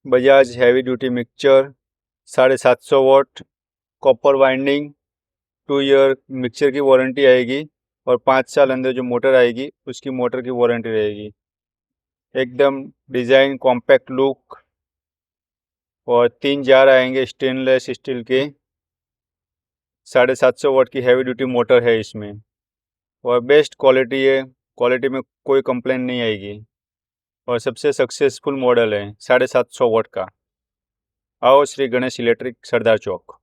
Bajaj heavy duty mixture 750 वाट, copper winding, 2 year mixture की warranty आएगी और 5 साल अंदर जो मोटर आएगी उसकी मोटर की वारंटी रहेगी। एकदम डिज़ाइन कॉम्पैक्ट लुक और 3 जार आएंगे स्टेनलेस स्टील के। 750 वाट की हैवी ड्यूटी मोटर है इसमें और बेस्ट क्वालिटी है, क्वालिटी में कोई कंप्लेंट नहीं आएगी और सबसे सक्सेसफुल मॉडल है 750 वाट का। आओ श्री गणेश इलेक्ट्रिक, सरदार चौक।